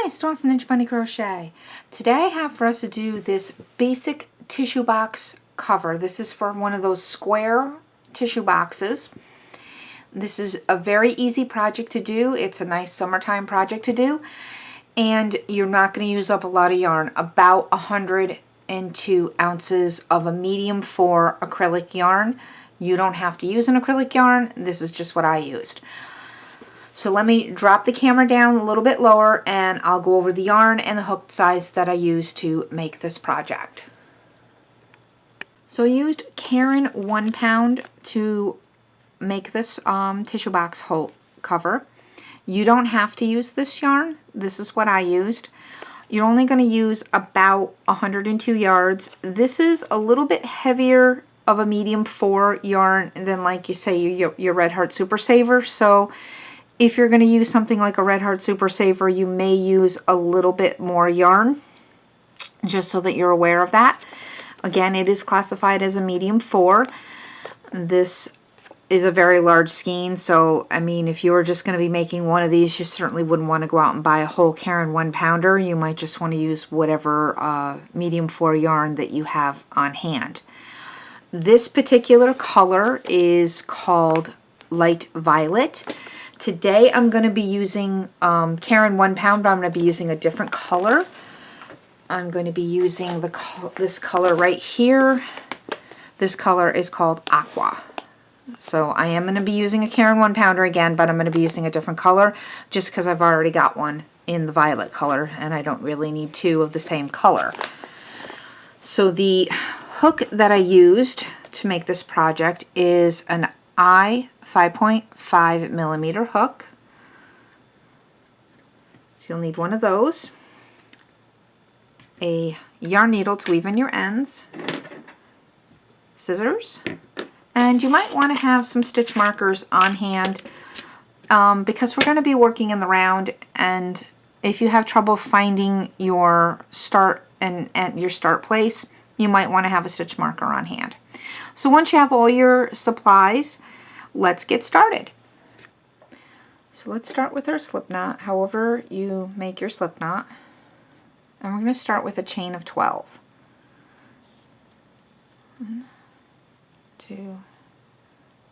Hi, Storm from Ninja Bunny Crochet. Today I have for us to do this basic tissue box cover. This is for one of those square tissue boxes. This is a very easy project to do. It's a nice summertime project to do. And you're not going to use up a lot of yarn. About 102 ounces of a medium 4 acrylic yarn. You don't have to use an acrylic yarn. This is just what I used. So let me drop the camera down a little bit lower and I'll go over the yarn and the hook size that I used to make this project. So I used Caron 1 pound to make this tissue box hole cover. You don't have to use this yarn. This is what I used. You're only going to use about 102 yards. This is a little bit heavier of a medium 4 yarn than, like you say, your Red Heart Super Saver. So if you're going to use something like a Red Heart Super Saver, you may use a little bit more yarn, just so that you're aware of that. Again, it is classified as a medium 4. This is a very large skein, so I mean, if you were just going to be making one of these, you certainly wouldn't want to go out and buy a whole Caron 1 pounder. You might just want to use whatever medium 4 yarn that you have on hand. This particular color is called Light Violet. Today I'm going to be using Caron 1 pound, but I'm going to be using a different color. I'm going to be using this color right here. This color is called Aqua. So I am going to be using a Caron 1 pounder again, but I'm going to be using a different color just because I've already got one in the violet color and I don't really need two of the same color. So the hook that I used to make this project is an I 5.5 millimeter hook. So you'll need one of those, a yarn needle to weave in your ends, scissors, and you might want to have some stitch markers on hand because we're going to be working in the round, and if you have trouble finding your start and your start place, you might want to have a stitch marker on hand. So once you have all your supplies, let's get started. So let's start with our slip knot, however you make your slip knot. And we're going to start with a chain of 12. 1, 2,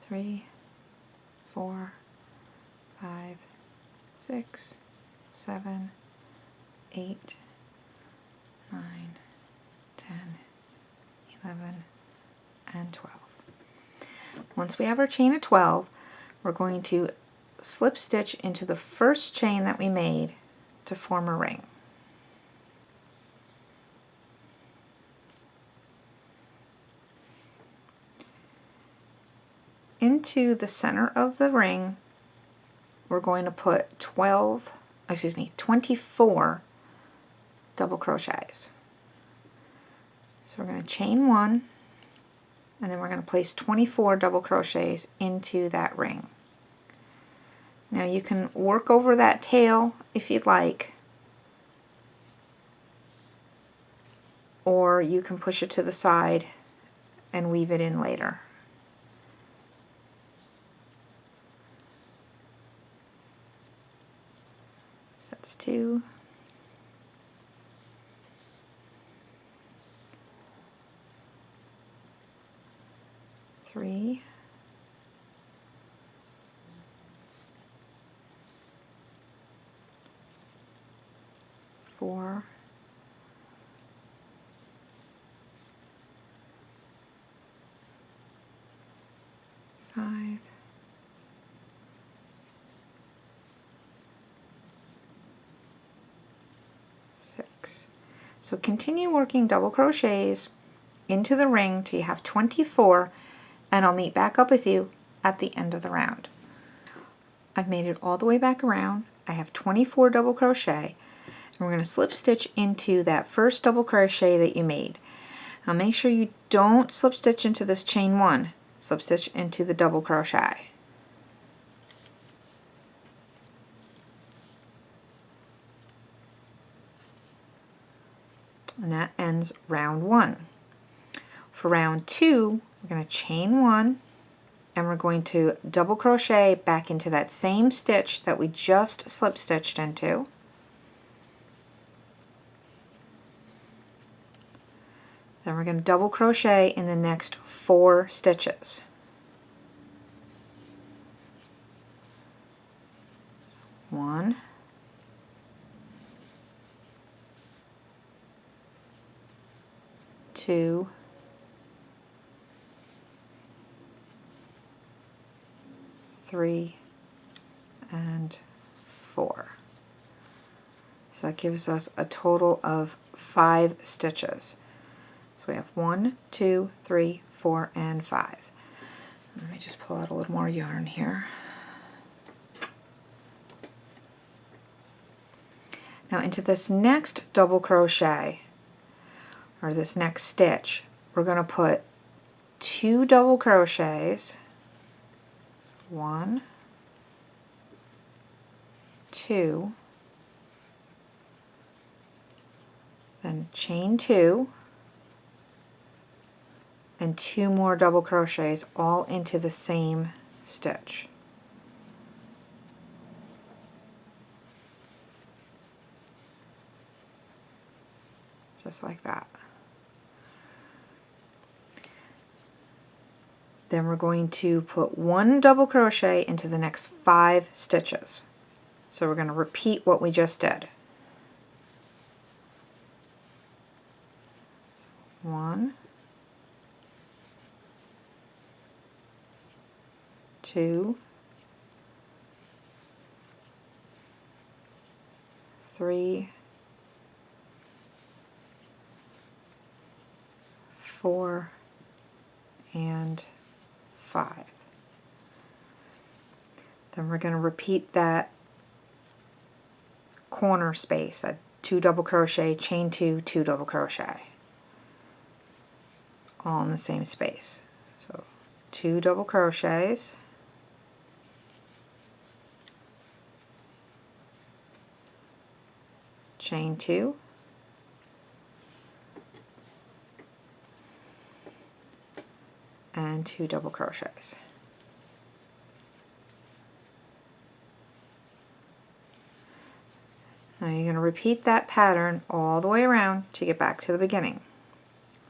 3, 4, 5, 6, 7, 8, 9, 10, 11, and 12. Once we have our chain of 12, we're going to slip stitch into the first chain that we made to form a ring. Into the center of the ring, we're going to put 24 double crochets. So we're going to chain 1, and then we're going to place 24 double crochets into that ring. Now you can work over that tail if you'd like, or you can push it to the side and weave it in later. So that's 2. 3, 4, 5, 6. So continue working double crochets into the ring till you have 24, and I'll meet back up with you at the end of the round. I've made it all the way back around. I have 24 double crochet, and we're going to slip stitch into that first double crochet that you made. Now make sure you don't slip stitch into this chain 1. Slip stitch into the double crochet. And that ends round 1. For round 2, we're going to chain 1, and we're going to double crochet back into that same stitch that we just slip stitched into. Then we're going to double crochet in the next 4 stitches. 1, 2, 3, and 4. So that gives us a total of 5 stitches. So we have 1, 2, 3, 4, and 5. Let me just pull out a little more yarn here. Now into this next double crochet, or this next stitch, we're going to put 2 double crochets. 1, 2, then chain 2, and 2 more double crochets all into the same stitch. Just like that. Then we're going to put 1 double crochet into the next 5 stitches. So we're going to repeat what we just did. 1, 2, 3, 4, and 5. Then we're going to repeat that corner space, a 2 double crochet, chain 2, 2 double crochet, all in the same space. So 2 double crochets, chain 2, and 2 double crochets. Now you're going to repeat that pattern all the way around to get back to the beginning.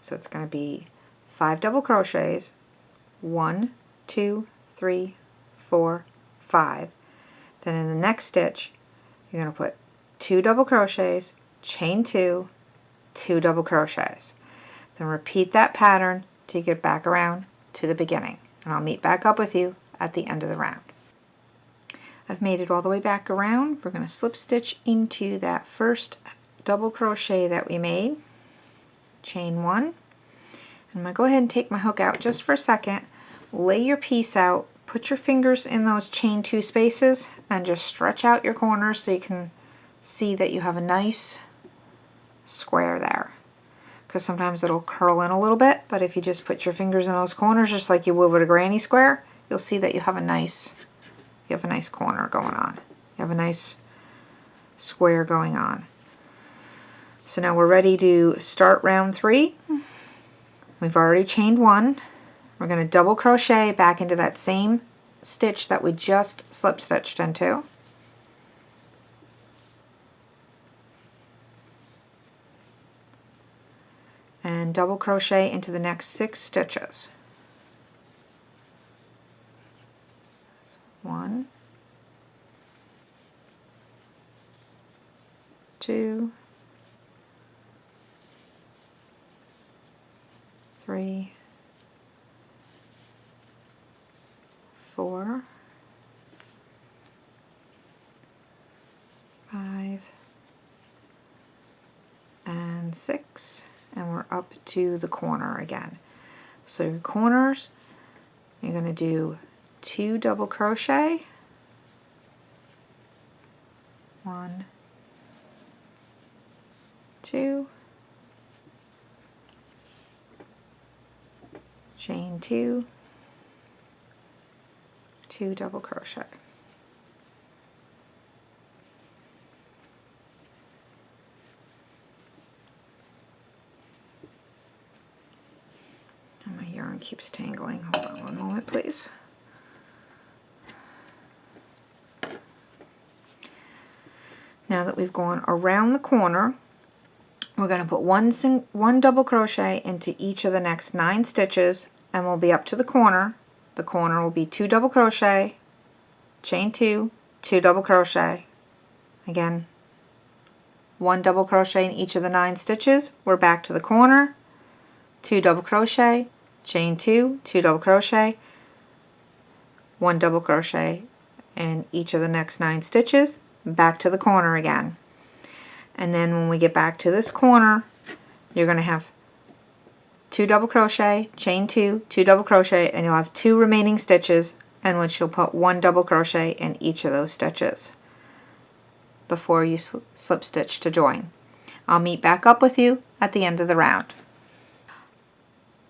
So it's going to be 5 double crochets, 1, 2, 3, 4, 5. Then in the next stitch, you're going to put 2 double crochets, chain 2, 2 double crochets. Then repeat that pattern to get back around to the beginning. And I'll meet back up with you at the end of the round. I've made it all the way back around. We're going to slip stitch into that first double crochet that we made, chain 1. I'm going to go ahead and take my hook out just for a second, lay your piece out, put your fingers in those chain 2 spaces, and just stretch out your corners so you can see that you have a nice square there. Because sometimes it'll curl in a little bit, but if you just put your fingers in those corners just like you would with a granny square, you'll see that you have a nice corner going on. You have a nice square going on. So now we're ready to start round 3. We've already chained 1. We're going to double crochet back into that same stitch that we just slip stitched into. And double crochet into the next 6 stitches. 1, 2, 3, 4, 5, and 6, and we're up to the corner again. So your corners, you're going to do 2 double crochet, 1, 2, chain 2, 2 double crochet. And my yarn keeps tangling. Hold on one moment, please. Now that we've gone around the corner, We're going to put one double crochet into each of the next 9 stitches, and we'll be up to the corner. The corner will be 2 double crochet, chain 2, 2 double crochet. Again, 1 double crochet in each of the 9 stitches. We're back to the corner, 2 double crochet, chain 2, 2 double crochet, 1 double crochet in each of the next 9 stitches, back to the corner again. And then when we get back to this corner, you're going to have 2 double crochet, chain 2, 2 double crochet, and you'll have 2 remaining stitches, in which you'll put 1 double crochet in each of those stitches before you slip stitch to join. I'll meet back up with you at the end of the round.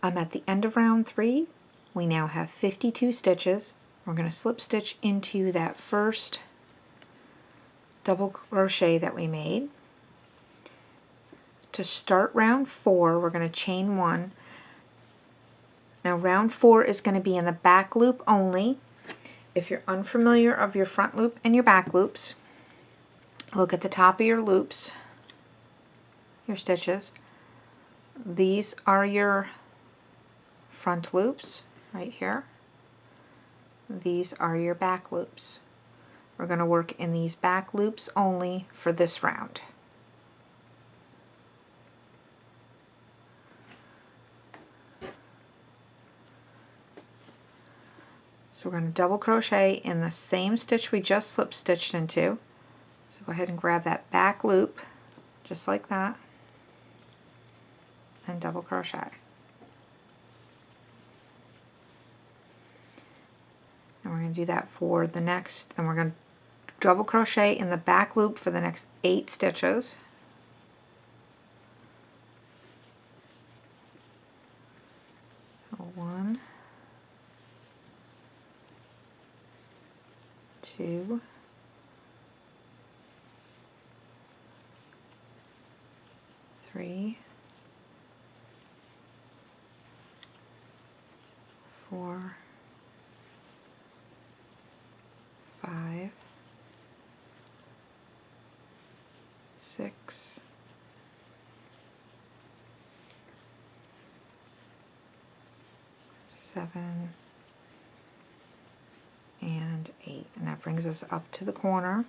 I'm at the end of round 3. We now have 52 stitches. We're going to slip stitch into that first double crochet that we made. To start round 4, we're going to chain 1. Now round 4 is going to be in the back loop only. If you're unfamiliar of your front loop and your back loops, look at the top of your loops, your stitches. These are your front loops right here. These are your back loops. We're going to work in these back loops only for this round. So we're going to double crochet in the same stitch we just slip stitched into. So go ahead and grab that back loop just like that and double crochet. And we're going to do that for the next, and we're going to double crochet in the back loop for the next 8 stitches. So 1, 2, 3, 4, 5, 6, 7, and 8. And that brings us up to the corner.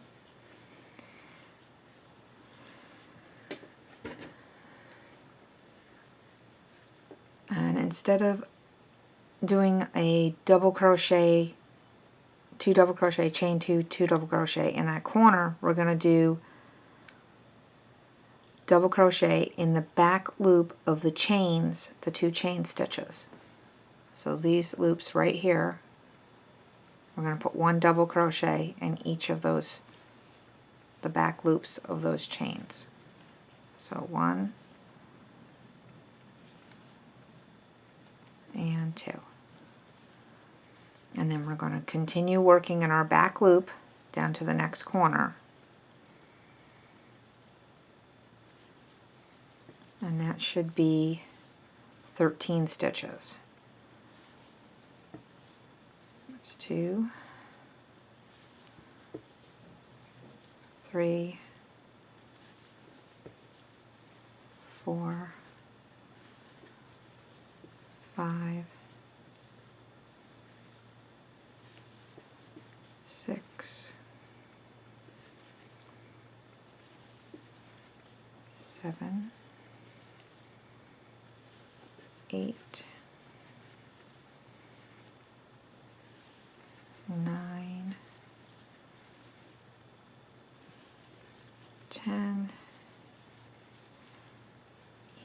And instead of doing a double crochet, 2 double crochet, chain 2, 2 double crochet in that corner, we're going to do double crochet in the back loop of the chains, the 2 chain stitches. So these loops right here, we're going to put 1 double crochet in each of those, the back loops of those chains. So 1 and 2. And then we're going to continue working in our back loop down to the next corner. And that should be 13 stitches. That's 2, 3, 4, 5, 6, 7, 8, 9, 10,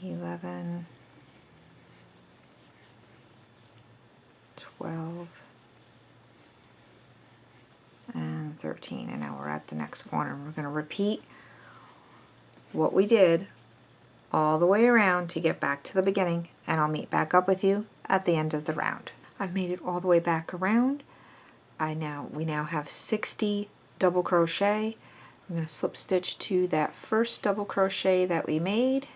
11, 12, and 13. And now we're at the next corner. We're going to repeat what we did all the way around to get back to the beginning, and I'll meet back up with you at the end of the round. I've made it all the way back around. We now have 60 double crochet. I'm going to slip stitch to that first double crochet that we made.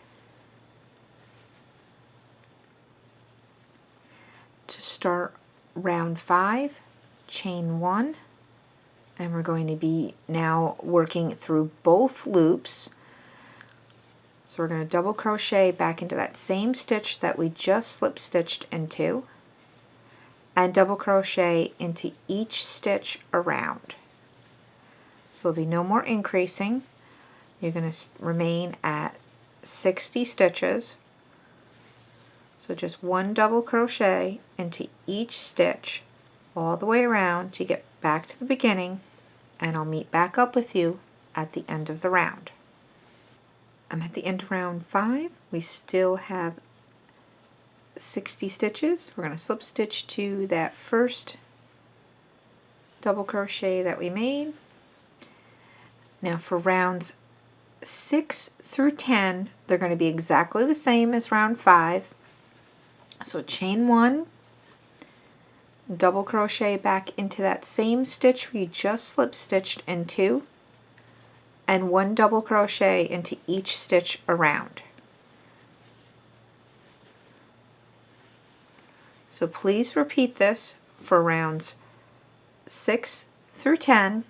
To start round 5, chain 1, and we're going to be now working through both loops. So we're going to double crochet back into that same stitch that we just slip stitched into, and double crochet into each stitch around. So there'll be no more increasing. You're going to remain at 60 stitches. So just one double crochet into each stitch all the way around to get back to the beginning, and I'll meet back up with you at the end of the round. I'm at the end of round 5. We still have 60 stitches. We're going to slip stitch to that first double crochet that we made. Now for rounds 6 through 10, they're going to be exactly the same as round 5. So chain 1, double crochet back into that same stitch we just slip stitched into, and one double crochet into each stitch around. So please repeat this for rounds 6 through 10,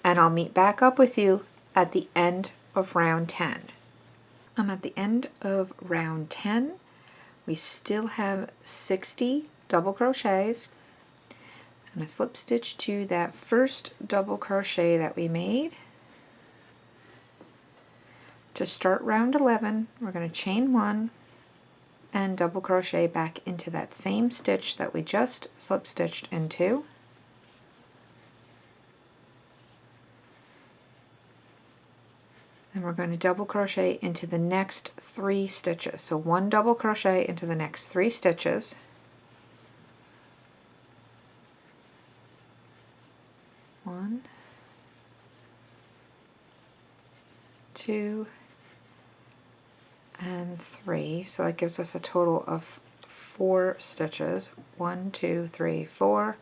and I'll meet back up with you at the end of round 10. I'm at the end of round 10. We still have 60 double crochets. I'm going to slip stitch to that first double crochet that we made. To start round 11, we're going to chain 1 and double crochet back into that same stitch that we just slip stitched into. Then we're going to double crochet into the next 3 stitches. So one double crochet into the next 3 stitches. One, 2, and 3. So that gives us a total of 4 stitches. 1, 2, 3, 4.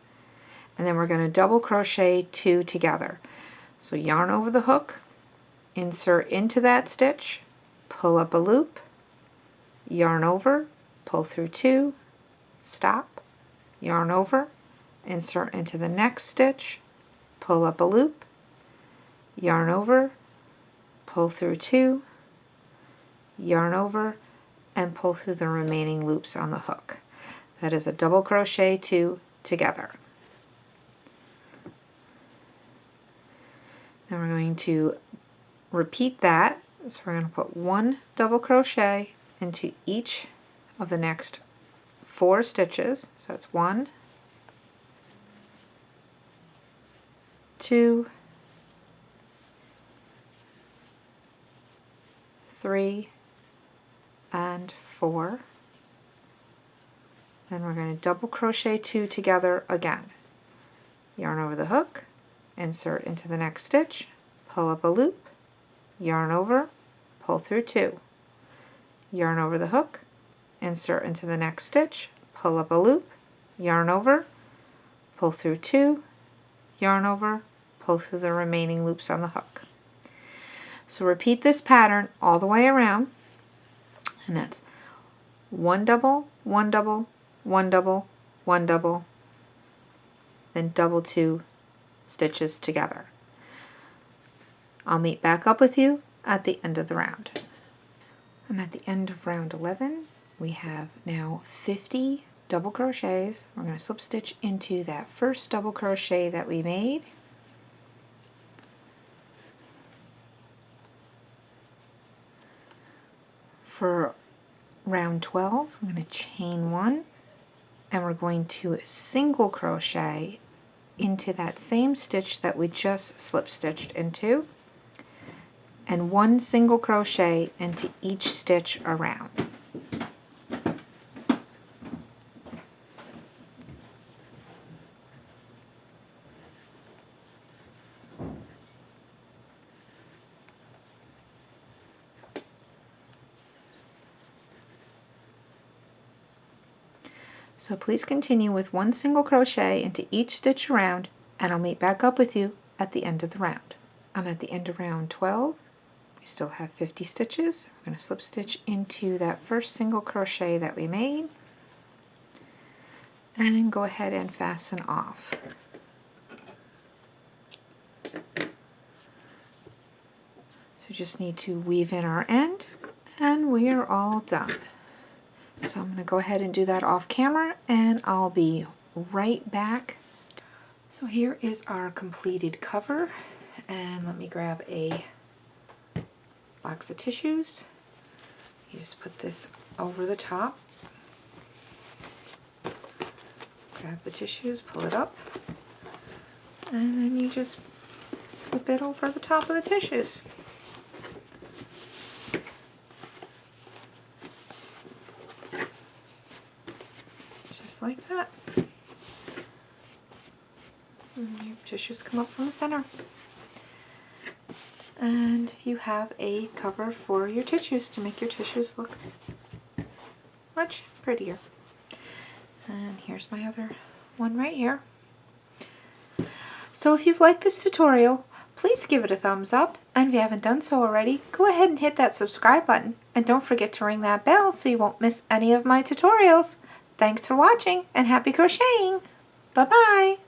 And then we're going to double crochet 2 together. So yarn over the hook, insert into that stitch, pull up a loop, yarn over, pull through 2, stop, yarn over, insert into the next stitch, pull up a loop, yarn over, pull through 2, yarn over, and pull through the remaining loops on the hook. That is a double crochet 2 together. Then we're going to repeat that. So we're going to put one double crochet into each of the next 4 stitches. So that's 1, 2, 3, and 4. Then we're going to double crochet 2 together again. Yarn over the hook, insert into the next stitch, pull up a loop, yarn over, pull through 2, yarn over the hook, insert into the next stitch, pull up a loop, yarn over, pull through 2, yarn over, pull through the remaining loops on the hook. So repeat this pattern all the way around, and that's 1 double, 1 double, 1 double, 1 double, then double 2 stitches together. I'll meet back up with you at the end of the round. I'm at the end of round 11. We have now 50 double crochets. We're going to slip stitch into that first double crochet that we made. For round 12, I'm going to chain 1, and we're going to single crochet into that same stitch that we just slip stitched into, and 1 single crochet into each stitch around. So please continue with 1 single crochet into each stitch around, and I'll meet back up with you at the end of the round. I'm at the end of round 12. We still have 50 stitches. We're going to slip stitch into that first single crochet that we made, and go ahead and fasten off. So just need to weave in our end And we are all done. So I'm going to go ahead and do that off camera, and I'll be right back. So here is our completed cover, and let me grab a box of tissues. You just put this over the top. Grab the tissues, pull it up, and then you just slip it over the top of the tissues. Just like that. And your tissues come up from the center. And you have a cover for your tissues to make your tissues look much prettier. And here's my other one right here. So if you've liked this tutorial, please give it a thumbs up, and if you haven't done so already, go ahead and hit that subscribe button, and don't forget to ring that bell so you won't miss any of my tutorials. Thanks for watching, and happy crocheting! Bye-bye!